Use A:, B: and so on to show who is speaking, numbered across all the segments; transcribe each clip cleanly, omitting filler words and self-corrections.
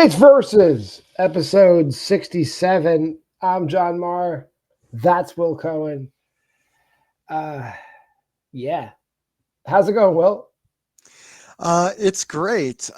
A: It's Versus, episode 67. I'm John Maher. That's Will Cohen. Yeah. How's it going, Will?
B: It's great.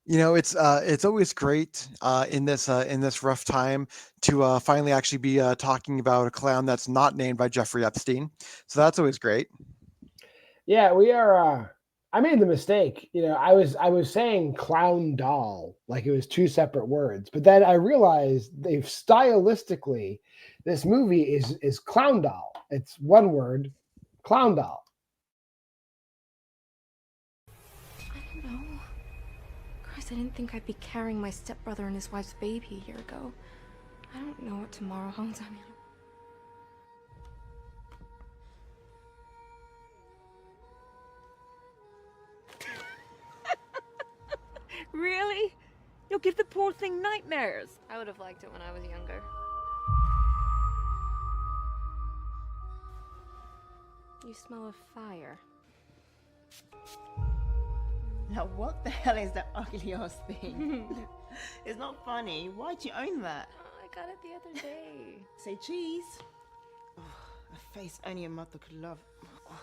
B: It's always great in this rough time to finally actually be talking about a clown that's not named by Jeffrey Epstein. So that's always great.
A: Yeah, we are. I made the mistake. I was saying ClownDoll like it was two separate words, but then I realized they've stylistically, this movie is ClownDoll. It's one word, ClownDoll.
C: I don't know. Christ, I didn't think I'd be carrying my stepbrother and his wife's baby a year ago. I don't know what tomorrow holds.
D: Really? You'll give the poor thing nightmares.
C: I would have liked it when I was younger. You smell of fire.
E: Now what the hell is that ugly ass thing? It's not funny. Why'd you own that?
C: Oh, I got it the other day.
E: Say cheese. Oh, a face only a mother could love. Oh.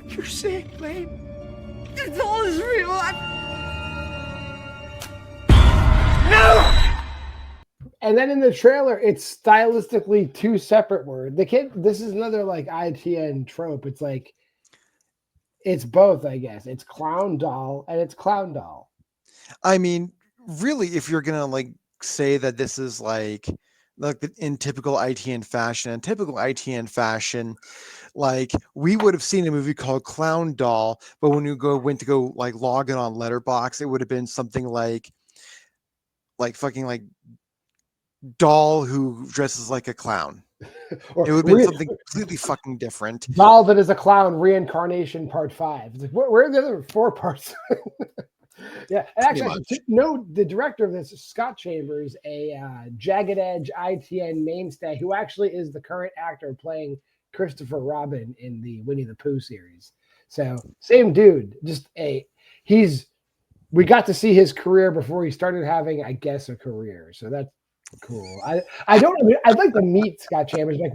D: You're sick, babe. It's all is real. No!
A: And then in the trailer, it's stylistically two separate words. This is another like ITN trope. It's like, it's both, I guess. It's ClownDoll and it's ClownDoll.
B: I mean, really, if you're gonna like say that this is like in typical ITN fashion, like we would have seen a movie called ClownDoll, but when you went to go like log in on Letterboxd, it would have been something like fucking like doll who dresses like a clown.
A: Or
B: It would have been something completely fucking different.
A: Doll that is a clown reincarnation part 5. It's like, where are the other 4 parts? Yeah, and actually, the director of this is Scott Chambers, a Jagged Edge ITN mainstay, who actually is the current actor playing Christopher Robin in the Winnie the Pooh series. So same dude, we got to see his career before he started having, I guess, a career. So that's cool. I'd like to meet Scott Chambers. Like,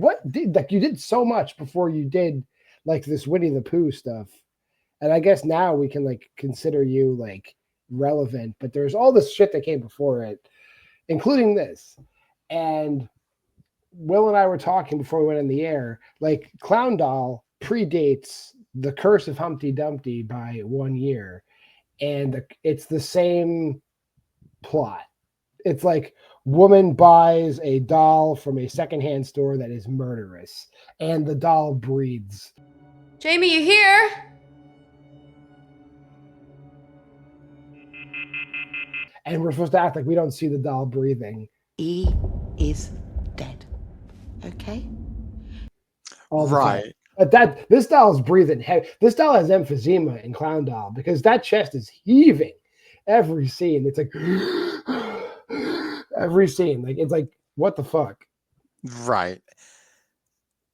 A: you did so much before you did like this Winnie the Pooh stuff. And I guess now we can like consider you like relevant, but there's all this shit that came before it, including this. And Will and I were talking before we went in the air, like ClownDoll predates The Curse of Humpty Dumpty by 1 year. And it's the same plot. It's like woman buys a doll from a secondhand store that is murderous, and the doll breeds.
C: Jamie, you here?
A: And we're supposed to act like we don't see the doll breathing.
E: He is dead. Okay?
A: All the
B: Right.
A: time. But this doll is breathing heavy. This doll has emphysema in ClownDoll because that chest is heaving every scene. It's like every scene. Like, it's like, what the fuck?
B: Right.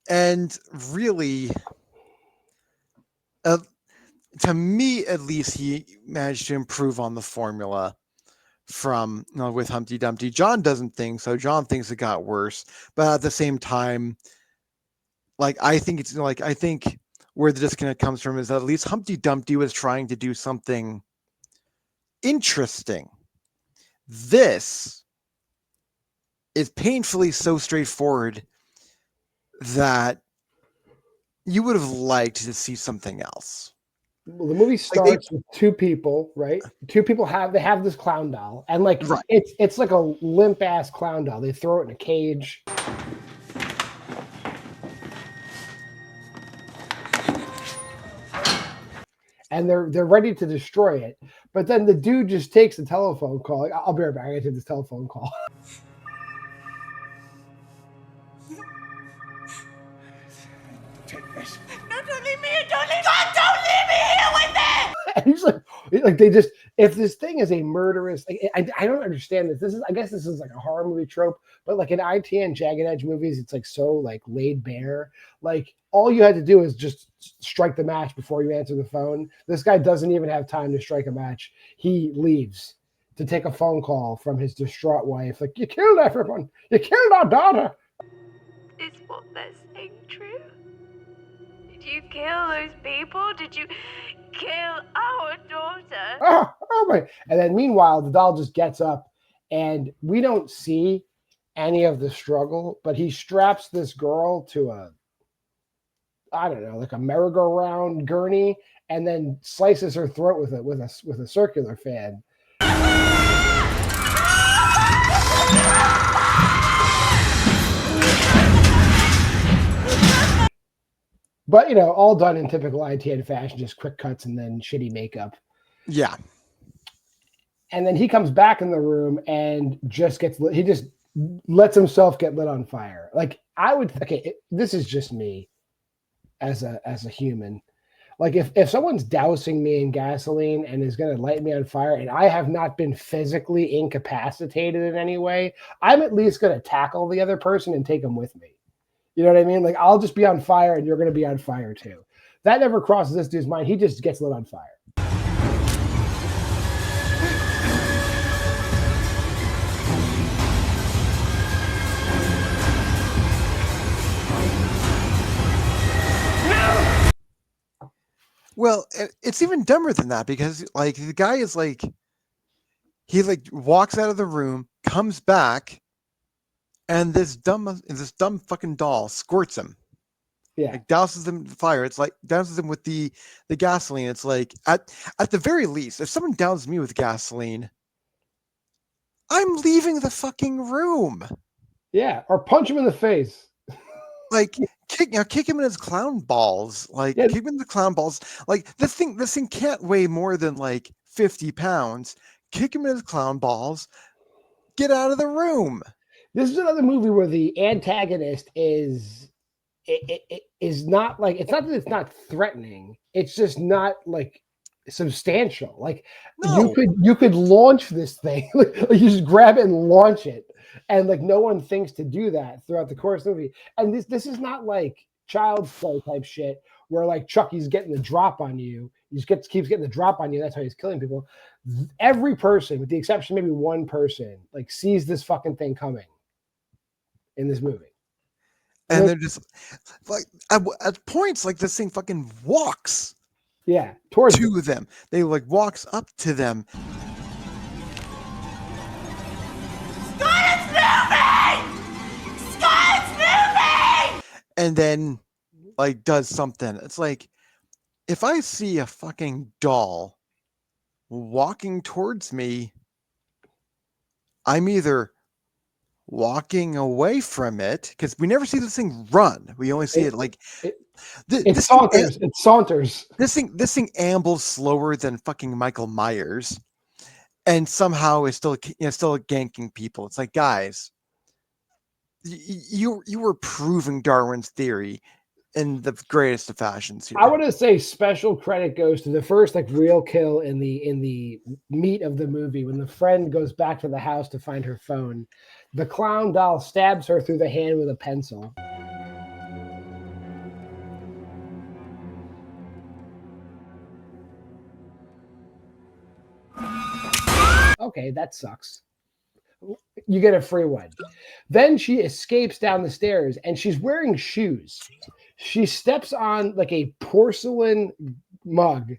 B: And really, to me at least, he managed to improve on the formula from with Humpty Dumpty. John doesn't think so. John thinks it got worse, but at the same time, like I think where the disconnect comes from is that at least Humpty Dumpty was trying to do something interesting. This is painfully so straightforward that you would have liked to see something else.
A: Well, the movie starts with two people, right? Two people have this clown doll, and like
B: Right.
A: it's like a limp ass clown doll. They throw it in a cage. And they're ready to destroy it, but then the dude just takes the telephone call. Like, I'll be right back. I take this telephone call.
D: Take this. No, don't leave me here. Don't leave. God, don't leave me here with it.
A: And he's like they just, if this thing is a murderous, like, I don't understand this. I guess this is like a horror movie trope, but like in ITN Jagged Edge movies, it's like so like laid bare. Like all you had to do is just strike the match before you answer the phone. This guy doesn't even have time to strike a match. He leaves to take a phone call from his distraught wife. Like, you killed everyone. You killed our daughter.
F: Is what they're saying true? Did you kill those people? Did you kill our daughter?
A: Oh my. And then meanwhile, the doll just gets up and we don't see any of the struggle, but he straps this girl to a, I don't know, like a merry-go-round gurney, and then slices her throat with a circular fan. But you know, all done in typical ITN fashion, just quick cuts and then shitty makeup.
B: Yeah.
A: And then he comes back in the room and just gets lit. He just lets himself get lit on fire. Like this is just me as a human. Like if someone's dousing me in gasoline and is going to light me on fire and I have not been physically incapacitated in any way, I'm at least going to tackle the other person and take them with me. You know what I mean? Like I'll just be on fire and you're going to be on fire too. That never crosses this dude's mind. He just gets lit on fire.
B: Well, it's even dumber than that because like the guy is like, he like walks out of the room, comes back, and this dumb fucking doll squirts him.
A: Yeah.
B: Like douses him with fire. It's like douses him with the gasoline. It's like at the very least, if someone downs me with gasoline, I'm leaving the fucking room.
A: Yeah. Or punch him in the face.
B: Like kick him in his clown balls. Like kick him in the clown balls. Like this thing can't weigh more than like 50 pounds. Kick him in his clown balls. Get out of the room.
A: This is another movie where the antagonist is not like, it's not that it's not threatening. It's just not like substantial. Like
B: No.
A: you could launch this thing. Like you just grab it and launch it. And like no one thinks to do that throughout the course of the movie. And this is not like child's play type shit where like Chucky's getting the drop on you. He just keeps getting the drop on you. That's how he's killing people. Every person, with the exception of maybe one person, like sees this fucking thing coming in this movie.
B: And they're just like at points like this thing fucking walks.
A: Yeah, towards
B: them. They like walks up to them.
D: Scarlett's moving! Scarlett's moving!
B: And then like does something. It's like if I see a fucking doll walking towards me, I'm either walking away from it because we never see this thing run. We only see it like
A: it saunters. It saunters.
B: This thing ambles slower than fucking Michael Myers, and somehow is still ganking people. It's like, guys, you were proving Darwin's theory in the greatest of fashions here.
A: I want to say special credit goes to the first like real kill in the meat of the movie when the friend goes back to the house to find her phone. The clown doll stabs her through the hand with a pencil. Okay, that sucks. You get a free one. Then she escapes down the stairs and she's wearing shoes. She steps on like a porcelain mug,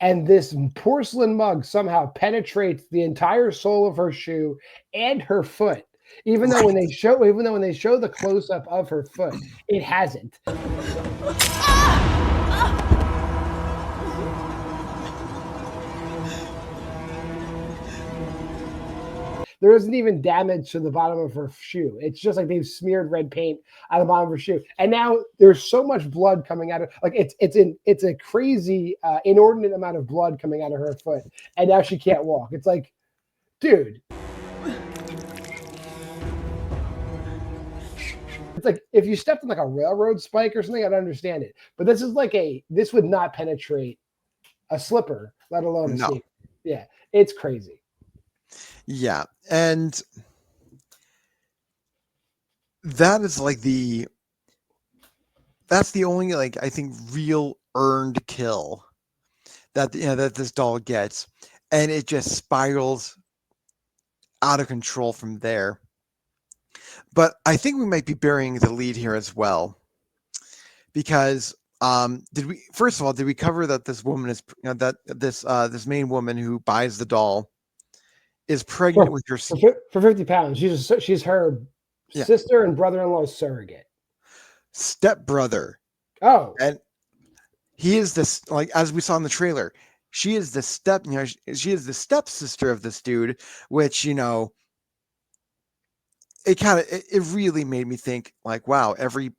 A: and this porcelain mug somehow penetrates the entire sole of her shoe and her foot. Even though when they show the close up of her foot, it hasn't. There isn't even damage to the bottom of her shoe. It's just like they've smeared red paint on the bottom of her shoe, and now there's so much blood coming out of like it's a crazy inordinate amount of blood coming out of her foot, and now she can't walk. It's like, dude. It's like if you stepped on like a railroad spike or something, I'd understand it. But this is like this would not penetrate a slipper, let alone a sneaker. Yeah, it's crazy.
B: Yeah, and that is like that's the only like I think real earned kill that that this doll gets, and it just spirals out of control from there. But I think we might be burying the lead here as well, because did we cover that this woman is this main woman who buys the doll is pregnant with her
A: for 50 pounds. She's her sister and brother-in-law's surrogate.
B: Stepbrother.
A: Oh.
B: And he is this, like, as we saw in the trailer, she is the she is the stepsister of this dude, which, it really made me think like, wow, every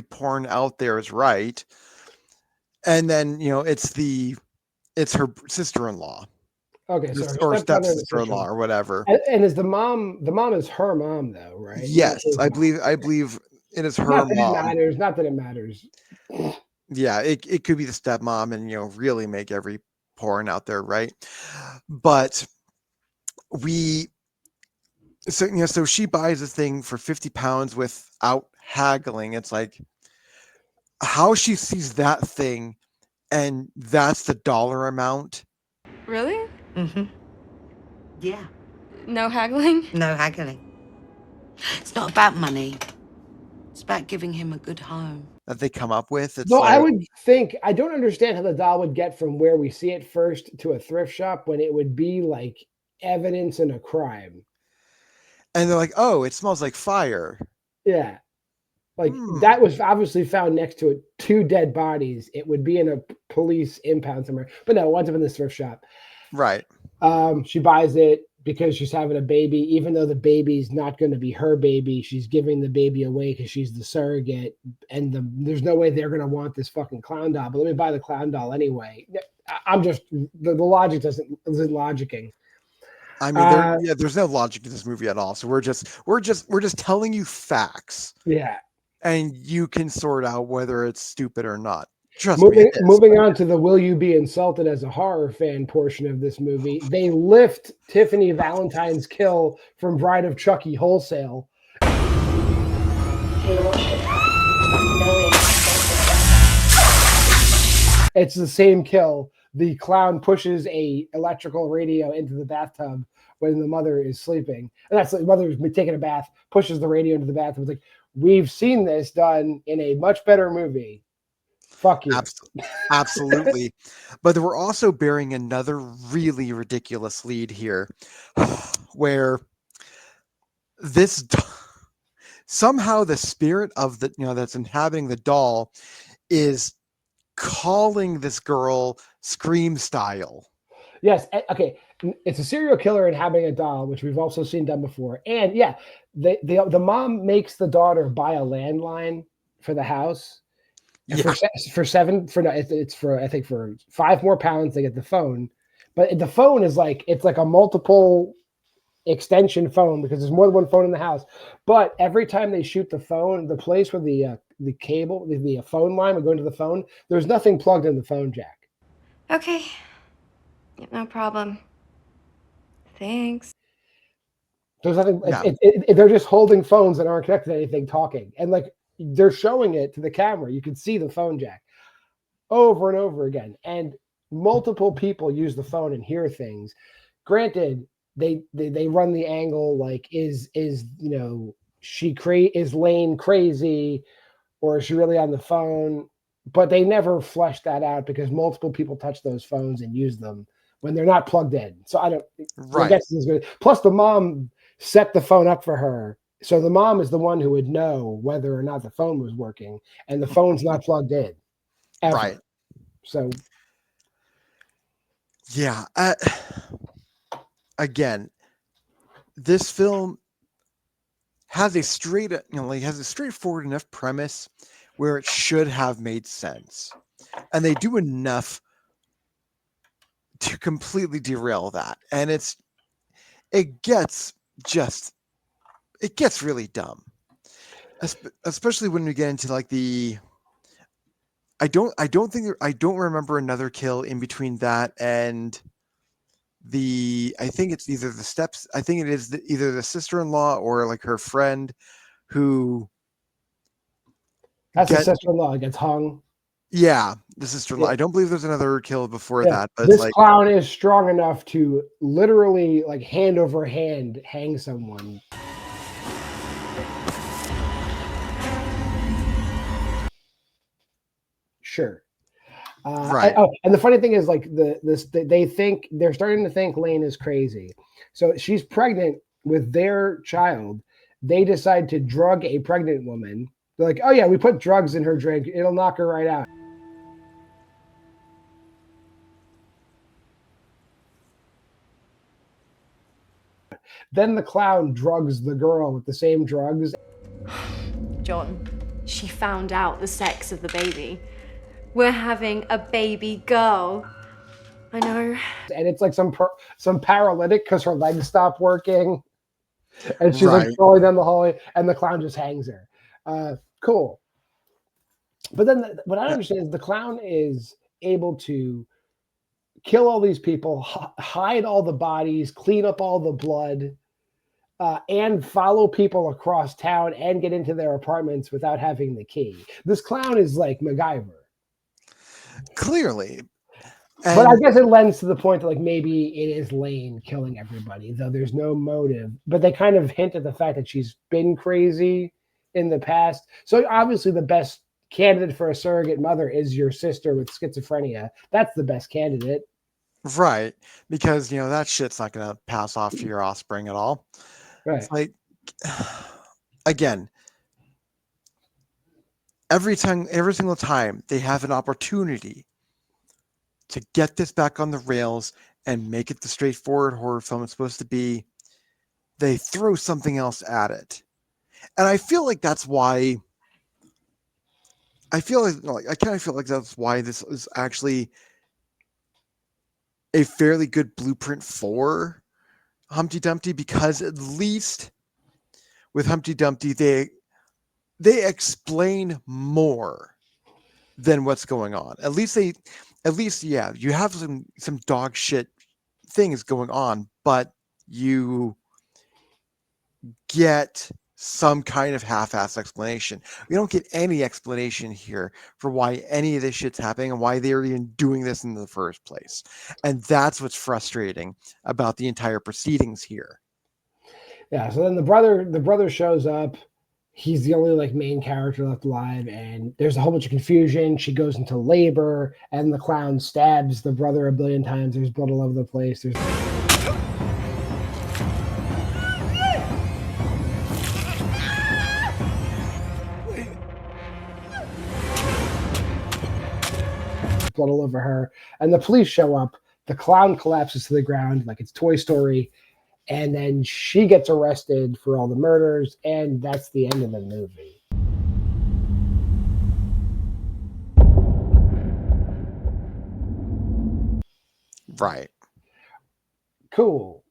B: porn out there is right. And then, it's her sister-in-law.
A: Okay, so
B: or stepsister-in-law or whatever.
A: And is the mom is her mom though, right?
B: Yes, I believe it is her mom.
A: Not that it matters.
B: Yeah, it could be the stepmom and really make every porn out there, right? But so she buys a thing for 50 pounds without haggling. It's like how she sees that thing and that's the dollar amount.
C: Really?
G: Mm-hmm. Yeah.
C: No haggling?
G: No haggling. It's not about money. It's about giving him a good home.
B: That they come up with.
A: No, I would think, I don't understand how the doll would get from where we see it first to a thrift shop when it would be like evidence in a crime.
B: And they're like, oh, it smells like fire.
A: Yeah. Like that was obviously found next to it, 2 dead bodies. It would be in a police impound somewhere. But no, it winds up in this thrift shop.
B: Right.
A: She buys it because she's having a baby, even though the baby's not going to be her baby. She's giving the baby away because she's the surrogate, and there's no way they're going to want this fucking clown doll. But let me buy the clown doll anyway. I'm just the logic isn't logicking.
B: I mean, there's no logic in this movie at all. So we're just telling you facts.
A: Yeah.
B: And you can sort out whether it's stupid or not.
A: Moving on to the will you be insulted as a horror fan portion of this movie, they lift Tiffany Valentine's kill from Bride of Chucky wholesale. It's the same kill. The clown pushes a electrical radio into the bathtub when the mother is sleeping. And that's like the mother is taking a bath, pushes the radio into the bathtub. It's like, we've seen this done in a much better movie. Fuck you.
B: Absolutely. But we're also bearing another really ridiculous lead here where somehow the spirit of that's inhabiting the doll is calling this girl Scream style.
A: Yes. Okay. It's a serial killer inhabiting a doll, which we've also seen done before. And yeah, the mom makes the daughter buy a landline for the house. And it's for I think for £5 more they get the phone. But the phone is it's like a multiple extension phone because there's more than one phone in the house. But every time they shoot the phone, the place where the cable, the phone line would go into the phone, there's nothing plugged in the phone jack.
C: Okay. No problem. Thanks.
A: There's nothing. Yeah. They're just holding phones that aren't connected to anything, talking, and they're showing it to the camera. You can see the phone jack over and over again, and multiple people use the phone and hear things. granted, they run the angle like is is Lane crazy, or is she really on the phone? But they never flesh that out because multiple people touch those phones and use them when they're not plugged in. So I don't.
B: Right.
A: I guess this is good. Plus, the mom set the phone up for her, so the mom is the one who would know whether or not the phone was working, and the phone's not plugged in. Ever.
B: Right.
A: So
B: Yeah. Again, this film has a straightforward enough premise where it should have made sense, and they do enough to completely derail that, and it gets really dumb, especially when we get into like the. I don't remember another kill in between that and I think it's either the steps. I think it is either the sister-in-law or like her friend who.
A: that's the sister-in-law gets hung.
B: Yeah, the sister-in-law.
A: Yeah.
B: I don't believe there's another kill before
A: Yeah.
B: that, but
A: This
B: like
A: clown is strong enough to literally, like, hand over hand hang someone. Sure.
B: Right.
A: And the funny thing is, like, they're starting to think Lane is crazy. So she's pregnant with their child. They decide to drug a pregnant woman. They're like, oh yeah, we put drugs in her drink. It'll knock her right out. Then the clown drugs the girl with the same drugs.
H: John, she found out the sex of the baby. We're having a baby girl. I know.
A: And it's like some paralytic because her legs stop working. And she's
B: Right.
A: like crawling down the hallway, and the clown just hangs her. Cool. But then what I understand is the clown is able to kill all these people, hide all the bodies, clean up all the blood, and follow people across town and get into their apartments without having the key. This clown is like MacGyver.
B: Clearly.
A: But I guess it lends to the point that, like, maybe it is Lane killing everybody, though there's no motive. But they kind of hint at the fact that she's been crazy in the past. So obviously the best candidate for a surrogate mother is your sister with schizophrenia. That's the best candidate.
B: Right. Because, that shit's not going to pass off to your offspring at all.
A: Right.
B: It's like, again, every single time they have an opportunity to get this back on the rails and make it the straightforward horror film it's supposed to be, they throw something else at it. And I feel like that's why I kind of feel like that's why this is actually a fairly good blueprint for Humpty Dumpty, because at least with Humpty Dumpty they explain more than what's going on. At least you have some dog shit things going on, but you get some kind of half-ass explanation. We don't get any explanation here for why any of this shit's happening and why they're even doing this in the first place. And that's what's frustrating about the entire proceedings here.
A: Yeah, so then the brother shows up. He's the only, like, main character left alive, and there's a whole bunch of confusion. She goes into labor, and the clown stabs the brother a billion times. There's blood all over the place. There's blood all over her, and the police show up. The clown collapses to the ground like it's Toy Story, and then she gets arrested for all the murders, and that's the end of the movie.
B: Right.
A: Cool.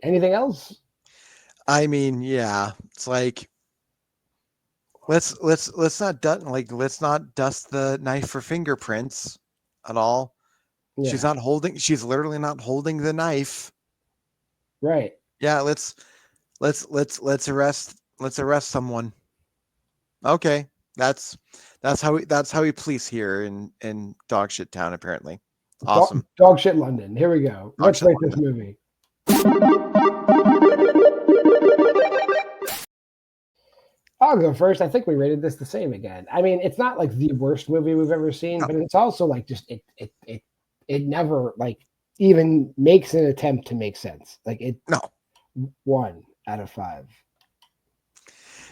A: Anything else?
B: I mean, yeah, it's like let's not dust the knife for fingerprints at all.
A: Yeah.
B: She's literally not holding the knife.
A: Right.
B: Yeah, let's arrest someone. Okay. That's how we police here in Dogshit Town, apparently. Awesome.
A: Dog shit London. Here we go.
B: Dog
A: Let's
B: shit
A: rate this movie. I'll go first. I think we rated this the same again. I mean, it's not like the worst movie we've ever seen, but it's also like just it never like even makes an attempt to make sense. Like it.
B: No.
A: 1 out of 5.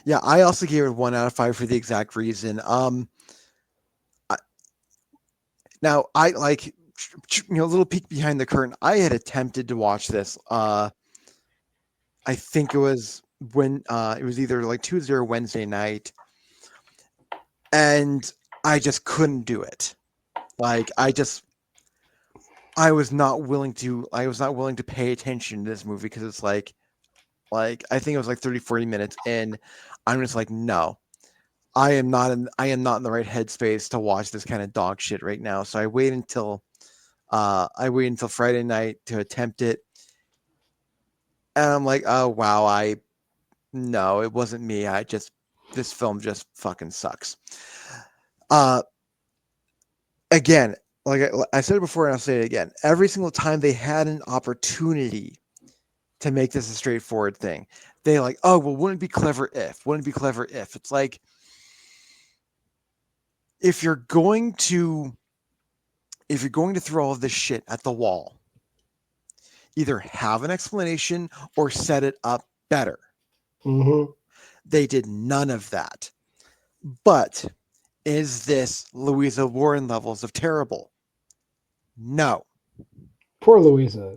B: Yeah, I also gave it 1 out of 5 for the exact reason. Now I like, a little peek behind the curtain. I had attempted to watch this. I think it was when it was either like Tuesday or Wednesday night, and I just couldn't do it. Like I was not willing to pay attention to this movie because it's like I think it was like 30-40 minutes in. I'm just like, no, I am not in the right headspace to watch this kind of dog shit right now. So I wait until Friday night to attempt it. And I'm like, oh wow, no, it wasn't me. This film just fucking sucks. Again, like I said it before and I'll say it again. Every single time they had an opportunity to make this a straightforward thing, they like, oh well, wouldn't it be clever if? It's like, if you're going to throw all of this shit at the wall, either have an explanation or set it up better.
A: Mm-hmm.
B: They did none of that. But is this Louisa Warren levels of terrible? No.
A: Poor Louisa.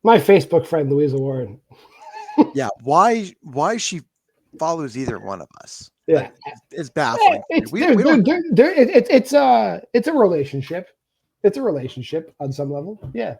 A: My Facebook friend, Louisa Warren.
B: Yeah. Why she follows either one of us?
A: Yeah.
B: It's baffling.
A: It's a relationship. It's a relationship on some level. Yeah.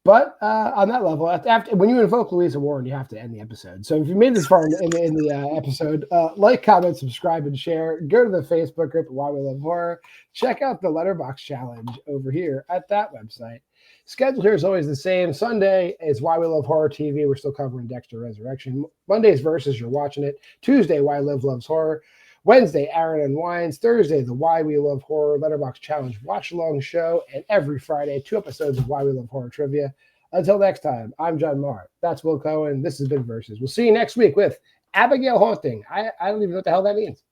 A: But on that level, after when you invoke Louisa Warren, you have to end the episode. So if you made this far in the episode, like, comment, subscribe, and share. Go to the Facebook group, Why We Love Horror. Check out the Letterboxd challenge over here at that website. Schedule here is always the same. Sunday is Why We Love Horror TV. We're still covering Dexter Resurrection. Monday's Versus, you're watching it. Tuesday, Why Liv Loves Horror. Wednesday, Aaron Unwinds. Thursday, the Why We Love Horror Letterboxd Challenge watch-along show. And every Friday, 2 episodes of Why We Love Horror Trivia. Until next time, I'm JWMaher. That's Will Cohen. This has been Versus. We'll see you next week with Abigail Haunting. I don't even know what the hell that means.